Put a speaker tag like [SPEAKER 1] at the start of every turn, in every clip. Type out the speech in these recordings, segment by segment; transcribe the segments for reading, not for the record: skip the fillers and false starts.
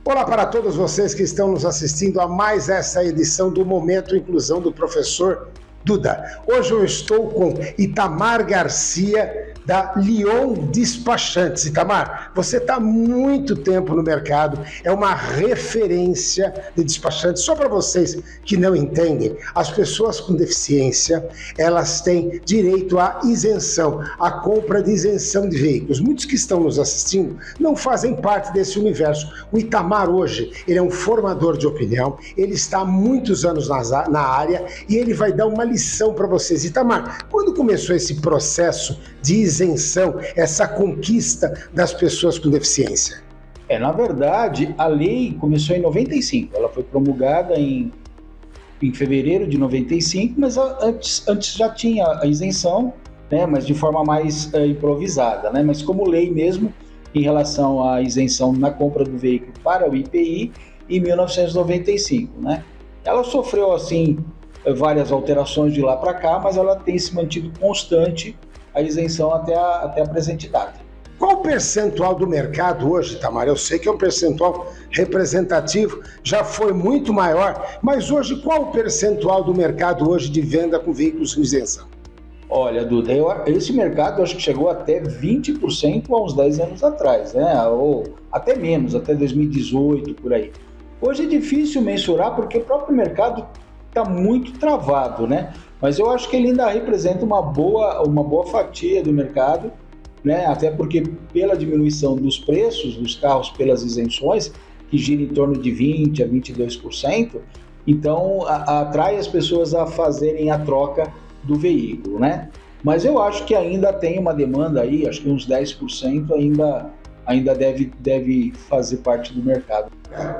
[SPEAKER 1] Olá para todos vocês que estão nos assistindo a mais essa edição do Momento Inclusão do Professor Duda. Hoje eu estou com Itamar Garcia, da Lyon Despachantes. Itamar, você está há muito tempo no mercado, é uma referência de despachantes. Só para vocês que não entendem, as pessoas com deficiência, elas têm direito à isenção, à compra de isenção de veículos. Muitos que estão nos assistindo não fazem parte desse universo. O Itamar hoje, ele é um formador de opinião, ele está há muitos anos na área e ele vai dar uma lição para vocês. Itamar, quando começou esse processo de isenção, essa conquista das pessoas com deficiência?
[SPEAKER 2] Na verdade, a lei começou em 95, ela foi promulgada em fevereiro de 95, mas antes já tinha a isenção, né, mas de forma mais improvisada, né, mas como lei mesmo, em relação à isenção na compra do veículo para o IPI, em 1995, né. Ela sofreu, assim, várias alterações de lá para cá, mas ela tem se mantido constante a isenção até a presente data.
[SPEAKER 1] Qual o percentual do mercado hoje, Itamar? Eu sei que é um percentual representativo, já foi muito maior, mas hoje qual o percentual do mercado hoje de venda com veículos com isenção?
[SPEAKER 2] Olha, Duda, esse mercado acho que chegou até 20% há uns 10 anos atrás, né? Ou até menos, até 2018, por aí. Hoje é difícil mensurar porque o próprio mercado está muito travado, né? Mas eu acho que ele ainda representa uma boa fatia do mercado, né? Até porque pela diminuição dos preços dos carros pelas isenções, que gira em torno de 20% a 22%, então atrai as pessoas a fazerem a troca do veículo, né? Mas eu acho que ainda tem uma demanda aí, acho que uns 10% ainda deve fazer parte do mercado.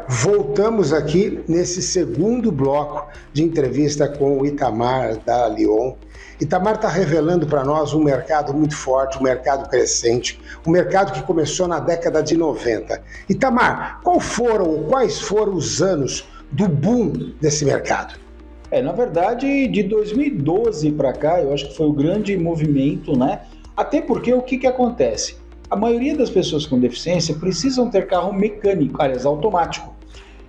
[SPEAKER 1] Voltamos aqui nesse segundo bloco de entrevista com o Itamar da Lyon. Itamar está revelando para nós um mercado muito forte, um mercado crescente, um mercado que começou na década de 90. Itamar, quais foram os anos do boom desse mercado?
[SPEAKER 2] Na verdade, de 2012 para cá, eu acho que foi o grande movimento, né? Até porque o que acontece? A maioria das pessoas com deficiência precisam ter carro mecânico, aliás, automático.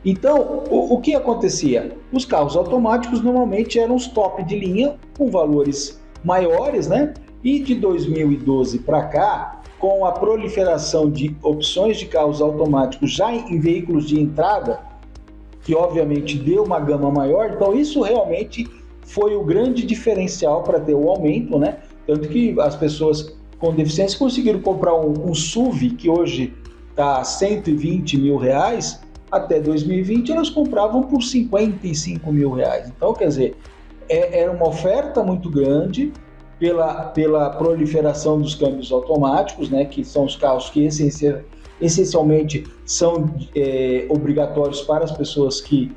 [SPEAKER 2] Então, o que acontecia? Os carros automáticos normalmente eram os top de linha, com valores maiores, né? E de 2012 para cá, com a proliferação de opções de carros automáticos já em veículos de entrada, que obviamente deu uma gama maior, então isso realmente foi o grande diferencial para ter o aumento, né? Tanto que as pessoas com deficiência conseguiram comprar um SUV que hoje está R$120 mil, até 2020 elas compravam por R$55 mil. Então, quer dizer, era uma oferta muito grande pela proliferação dos câmbios automáticos, né, que são os carros que essencialmente são obrigatórios para as pessoas que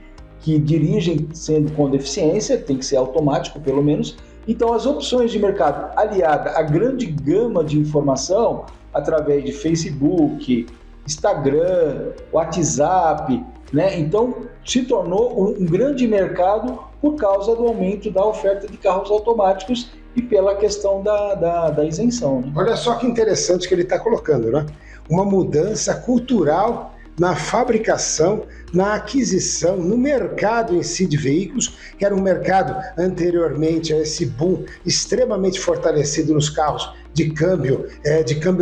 [SPEAKER 2] dirigem sendo com deficiência, tem que ser automático pelo menos. Então, as opções de mercado aliada à grande gama de informação, através de Facebook, Instagram, WhatsApp, né? Então, se tornou um grande mercado por causa do aumento da oferta de carros automáticos e pela questão da isenção, né?
[SPEAKER 1] Olha só que interessante que ele está colocando, né? Uma mudança cultural na fabricação, na aquisição, no mercado em si de veículos, que era um mercado anteriormente a esse boom extremamente fortalecido nos carros de câmbio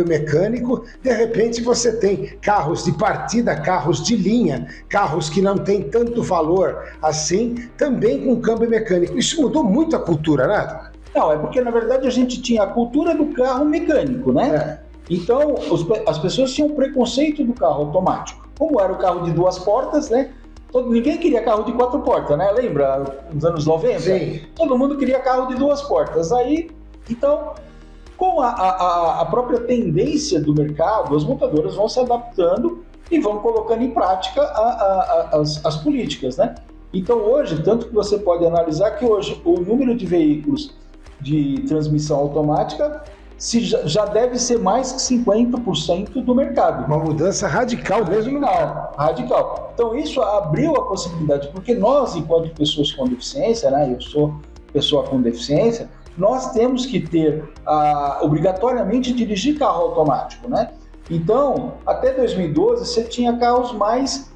[SPEAKER 1] mecânico. De repente você tem carros de partida, carros de linha, carros que não têm tanto valor assim, também com câmbio mecânico. Isso mudou muito a cultura, né?
[SPEAKER 2] Não, é porque na verdade a gente tinha a cultura do carro mecânico, né? Então as pessoas tinham preconceito do carro automático. Como era o carro de duas portas, né? Ninguém queria carro de quatro portas, né? Lembra? Nos anos 90?
[SPEAKER 1] Sim.
[SPEAKER 2] Todo mundo queria carro de duas portas. Aí, então, com a própria tendência do mercado, as montadoras vão se adaptando e vão colocando em prática as políticas, né? Então, hoje, tanto que você pode analisar que hoje o número de veículos de transmissão automática já deve ser mais que 50% do mercado.
[SPEAKER 1] Uma mudança radical mesmo.
[SPEAKER 2] Radical. Então isso abriu a possibilidade, porque nós, enquanto pessoas com deficiência, né, eu sou pessoa com deficiência, nós temos que ter, obrigatoriamente, dirigir carro automático, né? Então, até 2012, você tinha carros mais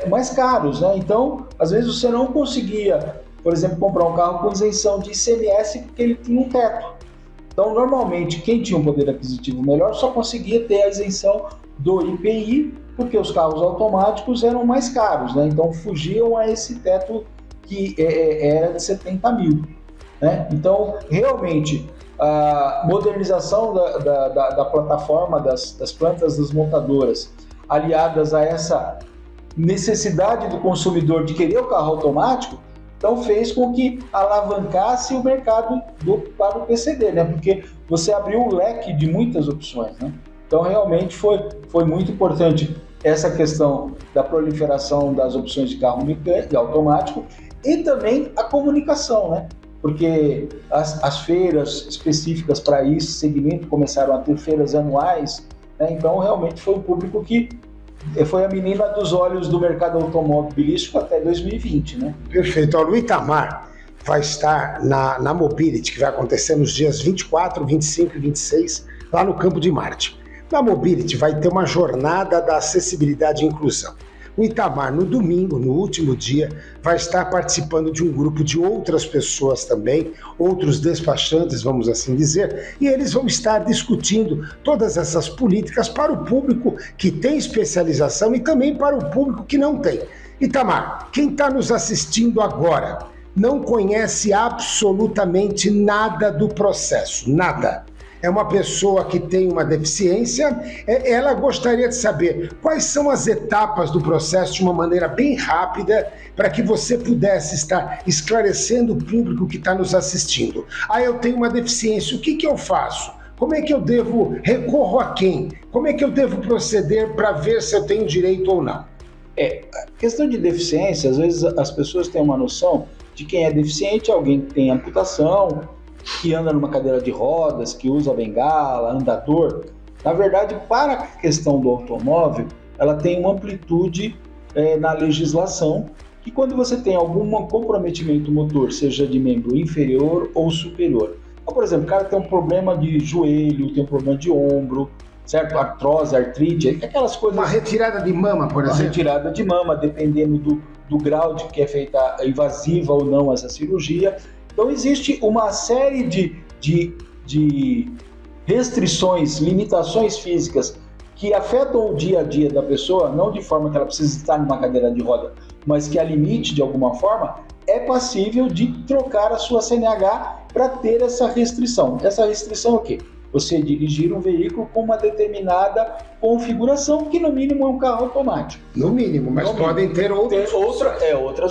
[SPEAKER 2] mais caros, né? Então, às vezes você não conseguia, por exemplo, comprar um carro com isenção de ICMS porque ele tinha um teto. Então, normalmente, quem tinha um poder aquisitivo melhor só conseguia ter a isenção do IPI, porque os carros automáticos eram mais caros, né? Então, fugiam a esse teto que era de 70 mil. Né? Então, realmente, a modernização da plataforma das plantas das montadoras, aliadas a essa necessidade do consumidor de querer o carro automático, então fez com que alavancasse o mercado para o PCD, né? Porque você abriu um leque de muitas opções. Né? Então, realmente, foi muito importante essa questão da proliferação das opções de carro mecânico, automático, e também a comunicação, né? Porque as feiras específicas para esse segmento começaram a ter feiras anuais, né? Então realmente foi um público que foi a menina dos olhos do mercado automobilístico até 2020, né?
[SPEAKER 1] Perfeito. O Itamar vai estar na Mobility, que vai acontecer nos dias 24, 25 e 26, lá no Campo de Marte. Na Mobility vai ter uma jornada da acessibilidade e inclusão. O Itamar, no domingo, no último dia, vai estar participando de um grupo de outras pessoas também, outros despachantes, vamos assim dizer, e eles vão estar discutindo todas essas políticas para o público que tem especialização e também para o público que não tem. Itamar, quem está nos assistindo agora não conhece absolutamente nada do processo, nada. É uma pessoa que tem uma deficiência, ela gostaria de saber quais são as etapas do processo de uma maneira bem rápida para que você pudesse estar esclarecendo o público que está nos assistindo. Eu tenho uma deficiência, o que eu faço? Como é que eu devo, recorro a quem? Como é que eu devo proceder para ver se eu tenho direito ou não?
[SPEAKER 2] A questão de deficiência, às vezes as pessoas têm uma noção de quem é deficiente, alguém que tem amputação, que anda numa cadeira de rodas, que usa bengala, andador. Na verdade, para a questão do automóvel, ela tem uma amplitude na legislação, que quando você tem algum comprometimento motor, seja de membro inferior ou superior. Então, por exemplo, o cara tem um problema de joelho, tem um problema de ombro, certo? Artrose, artrite, aquelas coisas...
[SPEAKER 1] Uma retirada de mama, por exemplo?
[SPEAKER 2] Uma retirada de mama, dependendo do grau de que é feita invasiva ou não essa cirurgia. Então, existe uma série de restrições, limitações físicas que afetam o dia a dia da pessoa, não de forma que ela precisa estar numa cadeira de roda, mas que a limite de alguma forma, é passível de trocar a sua CNH para ter essa restrição. Essa restrição é o quê? Você dirigir um veículo com uma determinada configuração, que no mínimo é um carro automático.
[SPEAKER 1] No mínimo, mas podem ter outras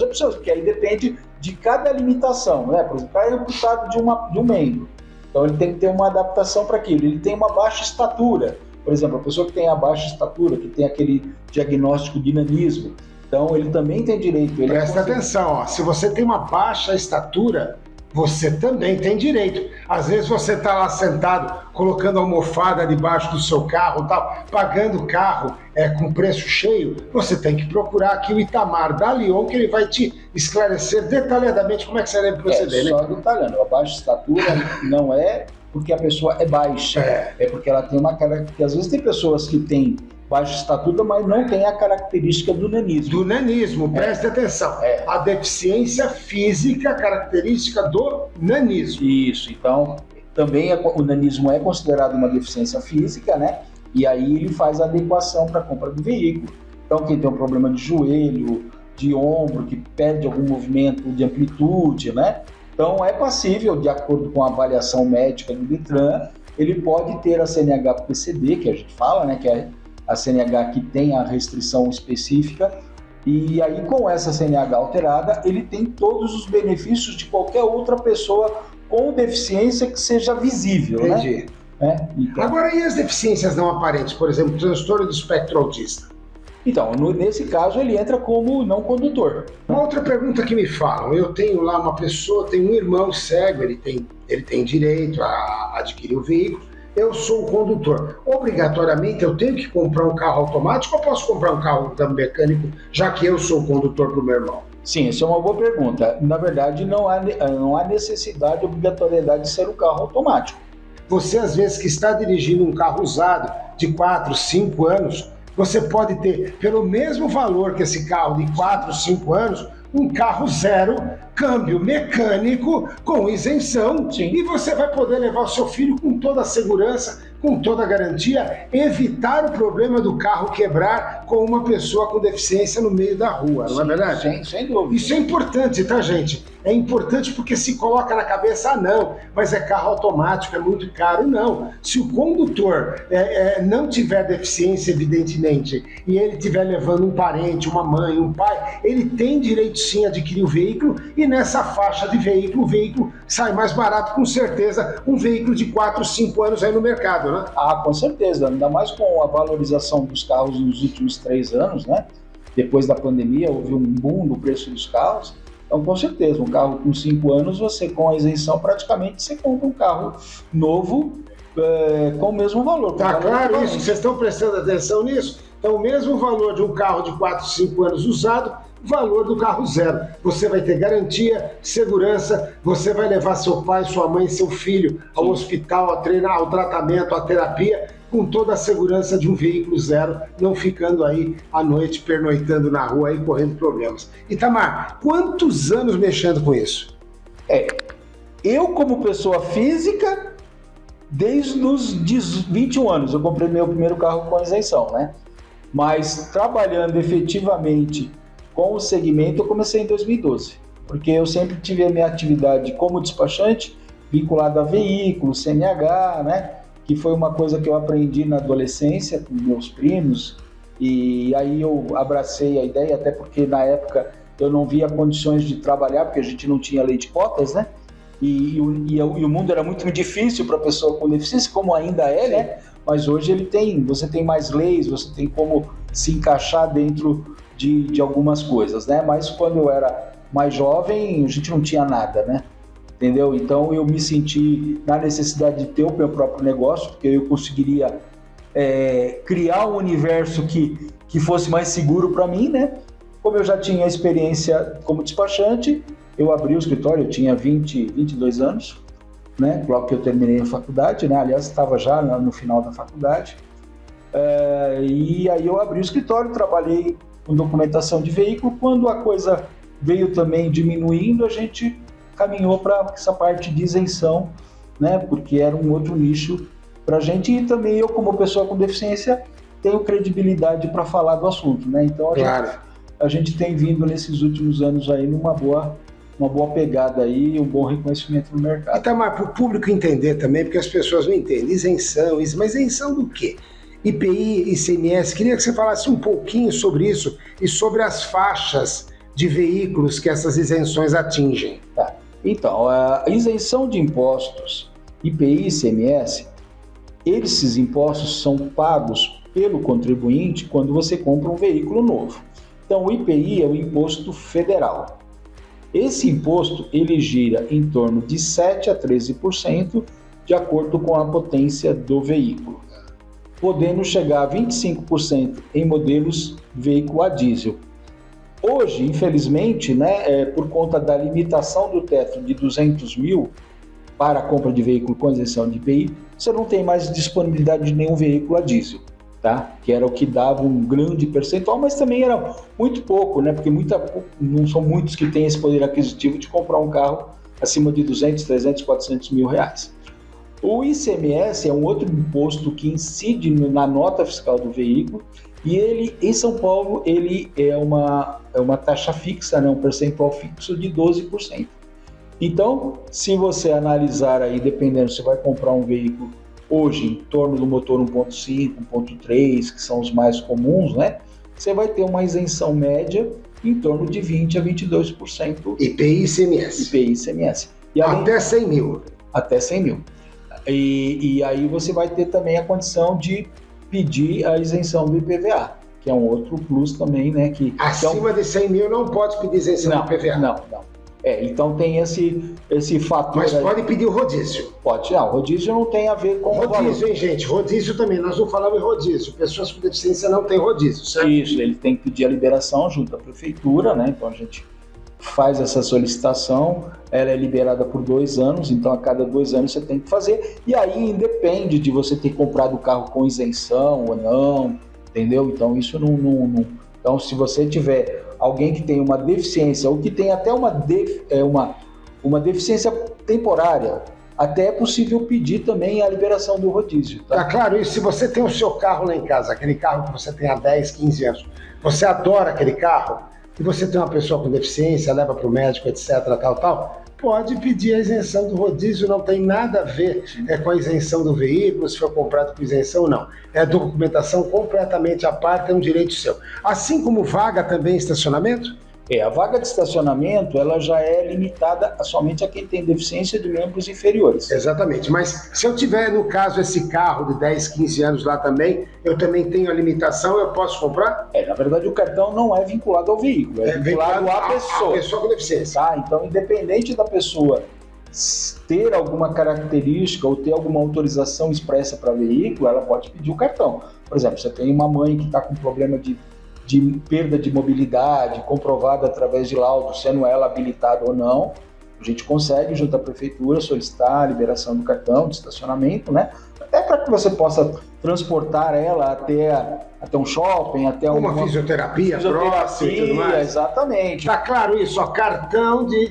[SPEAKER 2] opções, porque aí depende de cada limitação, né? Por exemplo, o cara é amputado de um membro, então ele tem que ter uma adaptação para aquilo. Ele tem uma baixa estatura, por exemplo, a pessoa que tem a baixa estatura, que tem aquele diagnóstico de nanismo, então ele também tem direito.
[SPEAKER 1] Presta atenção, se você tem uma baixa estatura, você também tem direito. Às vezes você está lá sentado, colocando a almofada debaixo do seu carro, tal, pagando o carro com preço cheio, você tem que procurar aqui o Itamar da Lyon, que ele vai te esclarecer detalhadamente como é que você deve proceder.
[SPEAKER 2] Só detalhando, a baixa estatura não é porque a pessoa é baixa, é porque ela tem uma característica. Às vezes tem pessoas que têm baixa estatura, mas não tem a característica do nanismo.
[SPEAKER 1] Do nanismo, preste atenção. A deficiência física, característica do nanismo.
[SPEAKER 2] Isso, então também o nanismo é considerado uma deficiência física, né? E aí ele faz a adequação para a compra do veículo. Então quem tem um problema de joelho, de ombro, que perde algum movimento de amplitude, né? Então é passível, de acordo com a avaliação médica do Detran, ele pode ter a CNH PCD, que a gente fala, né? Que é a CNH que tem a restrição específica, e aí com essa CNH alterada, ele tem todos os benefícios de qualquer outra pessoa com deficiência que seja visível.
[SPEAKER 1] Entendi.
[SPEAKER 2] Né? Então,
[SPEAKER 1] agora, e as deficiências não aparentes? Por exemplo, transtorno do espectro autista?
[SPEAKER 2] Então, nesse caso, ele entra como não condutor.
[SPEAKER 1] Uma outra pergunta que me falam, eu tenho lá uma pessoa, tenho um irmão cego, ele tem direito a adquirir o veículo, eu sou o condutor. Obrigatoriamente eu tenho que comprar um carro automático ou posso comprar um carro mecânico, já que eu sou o condutor do meu irmão?
[SPEAKER 2] Sim, essa é uma boa pergunta. Na verdade, não há necessidade, obrigatoriedade de ser um carro automático.
[SPEAKER 1] Você, às vezes, que está dirigindo um carro usado de 4, 5 anos, você pode ter, pelo mesmo valor que esse carro de 4, 5 anos, um carro zero, câmbio mecânico, com isenção,
[SPEAKER 2] Sim.
[SPEAKER 1] E você vai poder levar o seu filho com toda a segurança, com toda a garantia, evitar o problema do carro quebrar com uma pessoa com deficiência no meio da rua, não é verdade?
[SPEAKER 2] Sem dúvida.
[SPEAKER 1] Isso é importante, tá, gente? É importante porque se coloca na cabeça, não, mas é carro automático, é muito caro. Não. Se o condutor não tiver deficiência, evidentemente, e ele estiver levando um parente, uma mãe, um pai, ele tem direito sim a adquirir o veículo, e nessa faixa de veículo, o veículo sai mais barato, com certeza, um veículo de 4, 5 anos aí no mercado, né?
[SPEAKER 2] Ah, com certeza, ainda mais com a valorização dos carros nos últimos 3 anos, né? Depois da pandemia, houve um boom no preço dos carros. Então, com certeza, um carro com 5 anos, você com a isenção, praticamente você compra um carro novo com o mesmo valor.
[SPEAKER 1] Tá claro isso? Vocês estão prestando atenção nisso? Então, o mesmo valor de um carro de 4, 5 anos usado, valor do carro zero. Você vai ter garantia, segurança, você vai levar seu pai, sua mãe, seu filho ao hospital, a treinar, ao tratamento, à terapia, com toda a segurança de um veículo zero, não ficando aí à noite pernoitando na rua e correndo problemas. Itamar, quantos anos mexendo com isso?
[SPEAKER 2] Eu como pessoa física, desde os 21 anos, eu comprei meu primeiro carro com isenção, né? Mas trabalhando efetivamente com o segmento, eu comecei em 2012, porque eu sempre tive a minha atividade como despachante, vinculada a veículos, CNH, né? Que foi uma coisa que eu aprendi na adolescência com meus primos, e aí eu abracei a ideia, até porque na época eu não via condições de trabalhar, porque a gente não tinha lei de cotas, né? E o mundo era muito difícil para a pessoa com deficiência, como ainda é, né? Mas hoje você tem mais leis, você tem como se encaixar dentro de algumas coisas, né? Mas quando eu era mais jovem, a gente não tinha nada, né? Entendeu? Então eu me senti na necessidade de ter o meu próprio negócio, porque eu conseguiria criar um universo que fosse mais seguro para mim, né? Como eu já tinha experiência como despachante, eu abri o escritório, eu tinha 22 anos, né? Logo que eu terminei a faculdade, né? Aliás, estava já no final da faculdade. E aí eu abri o escritório, trabalhei com documentação de veículo. Quando a coisa veio também diminuindo, a gente caminhou para essa parte de isenção, né? Porque era um outro nicho para a gente, e também eu, como pessoa com deficiência, tenho credibilidade para falar do assunto, né? Então a gente tem vindo nesses últimos anos aí uma boa pegada aí, um bom reconhecimento no mercado.
[SPEAKER 1] Itamar, para o público entender também, porque as pessoas não entendem, isenção, mas isenção do quê? IPI, ICMS, queria que você falasse um pouquinho sobre isso e sobre as faixas de veículos que essas isenções atingem.
[SPEAKER 2] Tá. Então, a isenção de impostos, IPI e ICMS, esses impostos são pagos pelo contribuinte quando você compra um veículo novo. Então, o IPI é o imposto federal. Esse imposto, ele gira em torno de 7% a 13%, de acordo com a potência do veículo, podendo chegar a 25% em modelos veículo a diesel. Hoje, infelizmente, né, por conta da limitação do teto de 200 mil para a compra de veículo com isenção de IPI, você não tem mais disponibilidade de nenhum veículo a diesel, tá? Que era o que dava um grande percentual, mas também era muito pouco, né? Porque não são muitos que têm esse poder aquisitivo de comprar um carro acima de 200, 300, 400 mil reais. O ICMS é um outro imposto que incide na nota fiscal do veículo, e ele, em São Paulo, ele é uma taxa fixa, né? Um percentual fixo de 12%. Então, se você analisar aí, dependendo, você vai comprar um veículo hoje em torno do motor 1.5, 1.3, que são os mais comuns, né? Você vai ter uma isenção média em torno de 20% a 22%.
[SPEAKER 1] IPI e ICMS.
[SPEAKER 2] IPI e ICMS.
[SPEAKER 1] Até 100 mil.
[SPEAKER 2] Até 100 mil. E aí você vai ter também a condição de pedir a isenção do IPVA, que é um outro plus também, né?
[SPEAKER 1] Acima de 100 mil não pode pedir isenção do IPVA.
[SPEAKER 2] Não. Então tem esse fator.
[SPEAKER 1] Mas
[SPEAKER 2] aí.
[SPEAKER 1] Pode pedir o rodízio.
[SPEAKER 2] Pode, não. Rodízio não tem a ver com
[SPEAKER 1] rodízio, hein, gente? Rodízio também. Nós não falamos em rodízio. Pessoas com deficiência não têm rodízio, certo?
[SPEAKER 2] Isso, ele tem que pedir a liberação junto à prefeitura, né? Então a gente faz essa solicitação, ela é liberada por 2 anos, então a cada 2 anos você tem que fazer. E aí independe de você ter comprado o carro com isenção ou não, entendeu? Então isso não. Então, se você tiver alguém que tem uma deficiência ou que tem até uma deficiência temporária, até é possível pedir também a liberação do rodízio.
[SPEAKER 1] Tá claro, e se você tem o seu carro lá em casa, aquele carro que você tem há 10, 15 anos, você adora aquele carro, e você tem uma pessoa com deficiência, leva para o médico, etc, tal, pode pedir a isenção do rodízio, não tem nada a ver com a isenção do veículo, se for comprado com isenção ou não. É documentação completamente à parte, é um direito seu. Assim como vaga também em estacionamento?
[SPEAKER 2] A vaga de estacionamento, ela já é limitada somente a quem tem deficiência de membros inferiores.
[SPEAKER 1] Exatamente, mas se eu tiver, no caso, esse carro de 10, 15 anos lá também, eu também tenho a limitação, eu posso comprar?
[SPEAKER 2] Na verdade, o cartão não é vinculado ao veículo, é vinculado à pessoa.
[SPEAKER 1] A pessoa com deficiência.
[SPEAKER 2] Tá? Então, independente da pessoa ter alguma característica ou ter alguma autorização expressa para veículo, ela pode pedir o cartão. Por exemplo, você tem uma mãe que está com problema de perda de mobilidade, comprovada através de laudo, sendo ela habilitada ou não, a gente consegue, junto à prefeitura, solicitar a liberação do cartão de estacionamento, né? Até para que você possa transportar ela até um shopping, até
[SPEAKER 1] uma fisioterapia próxima e tudo mais.
[SPEAKER 2] Exatamente.
[SPEAKER 1] Tá claro isso, ó, cartão de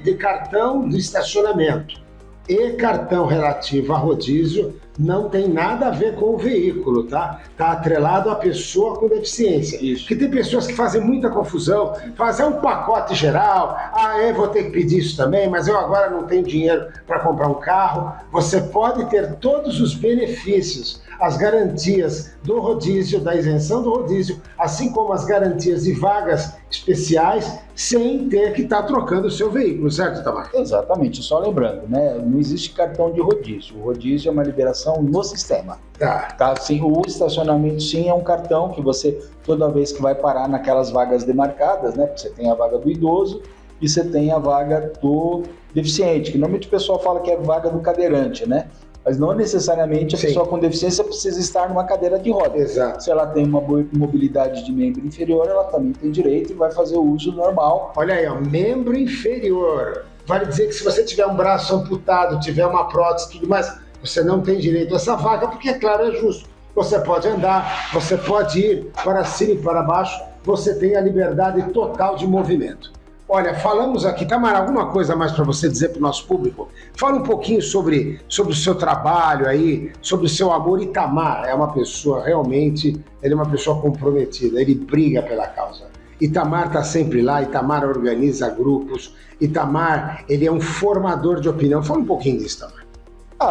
[SPEAKER 1] estacionamento e cartão relativo a rodízio não tem nada a ver com o veículo, tá? Tá atrelado à pessoa com deficiência.
[SPEAKER 2] Isso.
[SPEAKER 1] Porque tem pessoas que fazem muita confusão, fazem um pacote geral, eu vou ter que pedir isso também, mas eu agora não tenho dinheiro para comprar um carro. Você pode ter todos os benefícios, as garantias do rodízio, da isenção do rodízio, assim como as garantias de vagas especiais, sem ter que estar trocando o seu veículo, certo, Itamar?
[SPEAKER 2] Exatamente, só lembrando, né? Não existe cartão de rodízio. O rodízio é uma liberação no sistema. Tá? Sim, o estacionamento sim é um cartão que você, toda vez que vai parar naquelas vagas demarcadas, né? Você tem a vaga do idoso e você tem a vaga do deficiente, que normalmente o pessoal fala que é vaga do cadeirante, né? Mas não necessariamente a pessoa com deficiência precisa estar numa cadeira de roda.
[SPEAKER 1] Exato.
[SPEAKER 2] Se ela tem uma boa mobilidade de membro inferior, ela também tem direito e vai fazer o uso normal.
[SPEAKER 1] Olha aí, ó, membro inferior. Vale dizer que se você tiver um braço amputado, tiver uma prótese e tudo mais, você não tem direito a essa vaga, porque, é claro, é justo. Você pode andar, você pode ir para cima e para baixo, você tem a liberdade total de movimento. Olha, falamos aqui, Tamara, alguma coisa mais para você dizer para o nosso público? Fala um pouquinho sobre o seu trabalho aí, sobre o seu amor. Itamar é uma pessoa realmente, ele é uma pessoa comprometida, ele briga pela causa. Itamar está sempre lá, Itamar organiza grupos, Itamar, ele é um formador de opinião. Fala um pouquinho disso, Itamar.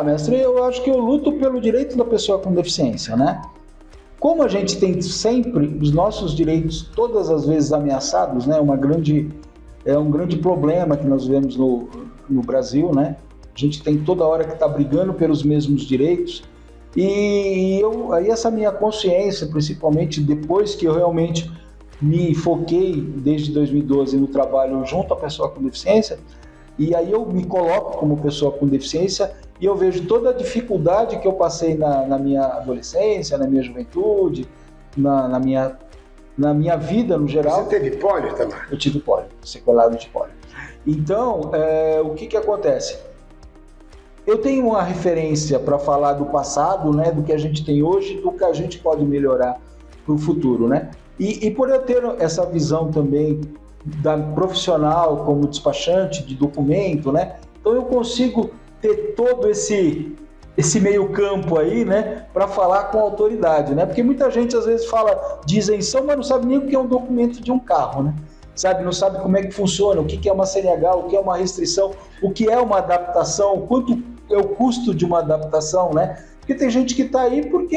[SPEAKER 2] Mestre, eu acho que eu luto pelo direito da pessoa com deficiência, né? Como a gente tem sempre os nossos direitos todas as vezes ameaçados, né? É um grande problema que nós vemos no Brasil, né? A gente tem toda hora que está brigando pelos mesmos direitos e aí essa minha consciência, principalmente depois que eu realmente me foquei desde 2012 no trabalho junto à pessoa com deficiência, e aí eu me coloco como pessoa com deficiência e eu vejo toda a dificuldade que eu passei na minha adolescência, na minha juventude, na minha vida no geral.
[SPEAKER 1] Você teve pólio, Itamar?
[SPEAKER 2] Eu tive pólio, sequelado de pólio. Então, o que acontece? Eu tenho uma referência para falar do passado, né, do que a gente tem hoje, do que a gente pode melhorar para o futuro, né? E por eu ter essa visão também da profissional como despachante de documento, né? Então eu consigo ter todo esse meio campo aí, né, para falar com autoridade, né? Porque muita gente às vezes fala de isenção, mas não sabe nem o que é um documento de um carro, né? Não sabe como é que funciona, o que é uma CNH, o que é uma restrição, o que é uma adaptação, quanto é o custo de uma adaptação, né? Porque tem gente que está aí porque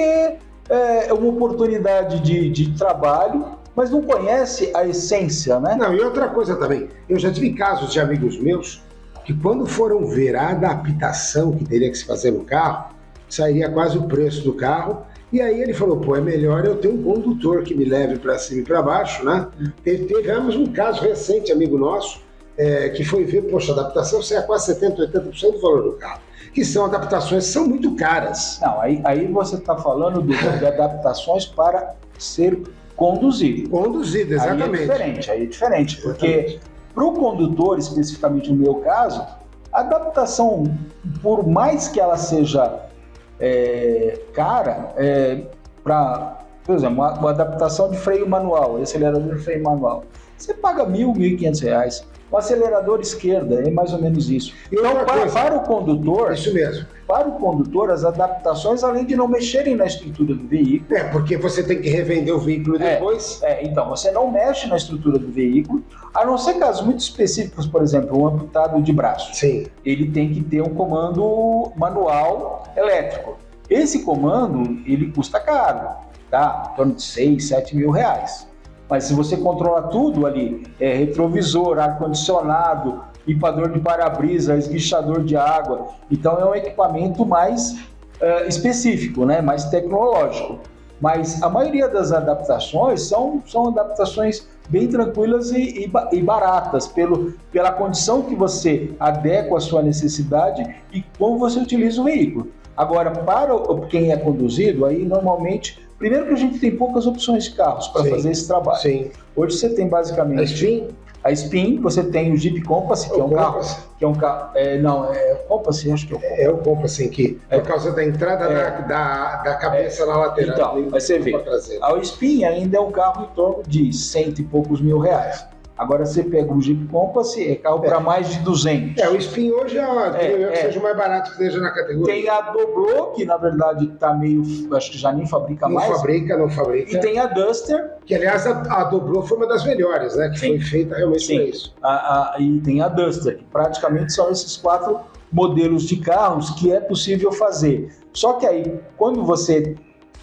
[SPEAKER 2] é uma oportunidade de trabalho, mas não conhece a essência, né?
[SPEAKER 1] Não, e outra coisa também, eu já tive casos de amigos meus que quando foram ver a adaptação que teria que se fazer no carro, sairia quase o preço do carro, e aí ele falou, é melhor eu ter um condutor que me leve para cima e para baixo, né? Tivemos um caso recente, amigo nosso, que foi ver, a adaptação sai quase 70%, 80% do valor do carro, que são adaptações que são muito caras.
[SPEAKER 2] Não, aí você está falando de adaptações para ser conduzido.
[SPEAKER 1] Conduzido, exatamente.
[SPEAKER 2] Aí é diferente, porque para o condutor, especificamente no meu caso, a adaptação, por mais que ela seja cara, para Por exemplo, uma adaptação de freio manual, acelerador de freio manual. Você paga R$ 1.000, R$ 1.500. O acelerador esquerda é mais ou menos isso. Então, para o condutor,
[SPEAKER 1] isso mesmo.
[SPEAKER 2] Para o condutor, as adaptações, além de não mexerem na estrutura do veículo...
[SPEAKER 1] Porque você tem que revender o veículo depois.
[SPEAKER 2] Então, você não mexe na estrutura do veículo, a não ser casos muito específicos, por exemplo, um amputado de braço.
[SPEAKER 1] Sim.
[SPEAKER 2] Ele tem que ter um comando manual elétrico. Esse comando, ele custa caro, tá? Em torno de 6, 7 mil reais. Mas se você controla tudo ali, retrovisor, ar-condicionado, limpador de para-brisa, esguichador de água, então é um equipamento mais específico, né? Mais tecnológico. Mas a maioria das adaptações são adaptações bem tranquilas e baratas, pela condição que você adequa à sua necessidade e como você utiliza o veículo. Agora, para quem é conduzido, aí normalmente... Primeiro que a gente tem poucas opções de carros para fazer esse trabalho.
[SPEAKER 1] Sim.
[SPEAKER 2] Hoje você tem basicamente... A Spin, você tem o Jeep Compass, que é um carro... o Compass, acho que é o Compass.
[SPEAKER 1] É o Compass, que por causa da entrada da cabeça na lateral.
[SPEAKER 2] Então, aí você vê, a Spin ainda é um carro em torno de 100 e poucos mil reais. Agora você pega o Jeep Compass, é carro para mais de 200.
[SPEAKER 1] O Spin hoje seja o mais barato que esteja na categoria.
[SPEAKER 2] Tem a Doblo, que na verdade está meio... Acho que já nem fabrica mais.
[SPEAKER 1] Não fabrica.
[SPEAKER 2] E tem a Duster.
[SPEAKER 1] Que, aliás, a Doblo foi uma das melhores, né? Que foi feita realmente para isso.
[SPEAKER 2] E tem a Duster, que praticamente são esses 4 modelos de carros que é possível fazer. Só que aí, quando você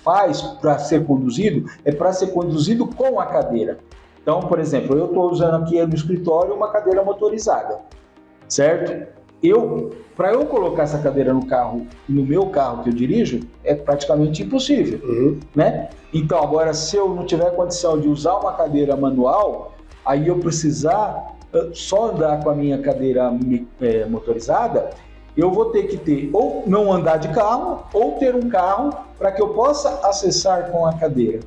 [SPEAKER 2] faz para ser conduzido, é para ser conduzido com a cadeira. Então, por exemplo, eu estou usando aqui no escritório uma cadeira motorizada, certo? Para eu colocar essa cadeira no meu carro que eu dirijo, é praticamente impossível, né? Então, agora, se eu não tiver condição de usar uma cadeira manual, aí eu precisar só andar com a minha cadeira motorizada, eu vou ter que ter ou não andar de carro, ou ter um carro para que eu possa acessar com a cadeira.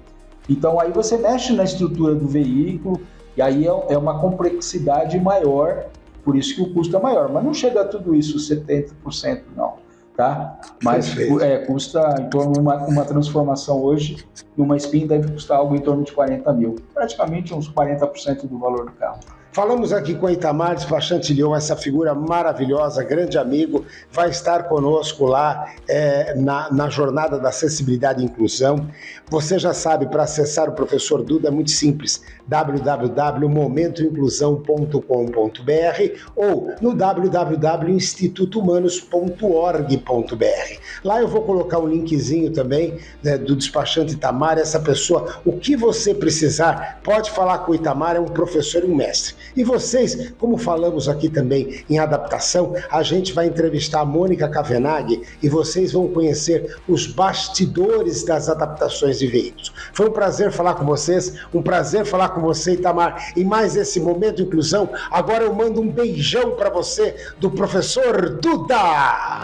[SPEAKER 2] Então, aí você mexe na estrutura do veículo, e aí é uma complexidade maior, por isso que o custo é maior. Mas não chega a tudo isso, 70% não, tá? Mas custa em torno de uma transformação hoje, numa Spin deve custar algo em torno de 40 mil, praticamente uns 40% do valor do carro.
[SPEAKER 1] Falamos aqui com o Itamar, despachante Lyon, essa figura maravilhosa, grande amigo, vai estar conosco lá na jornada da acessibilidade e inclusão. Você já sabe, para acessar o professor Duda é muito simples, www.momentoinclusão.com.br ou no www.institutohumanos.org.br. Lá eu vou colocar um linkzinho também do despachante Itamar, essa pessoa, o que você precisar, pode falar com o Itamar, é um professor e um mestre. E vocês, como falamos aqui também em adaptação, a gente vai entrevistar a Mônica Cavenaghi e vocês vão conhecer os bastidores das adaptações de veículos. Foi um prazer falar com vocês, um prazer falar com você, Itamar, em mais esse Momento Inclusão. Agora eu mando um beijão para você do professor Duda!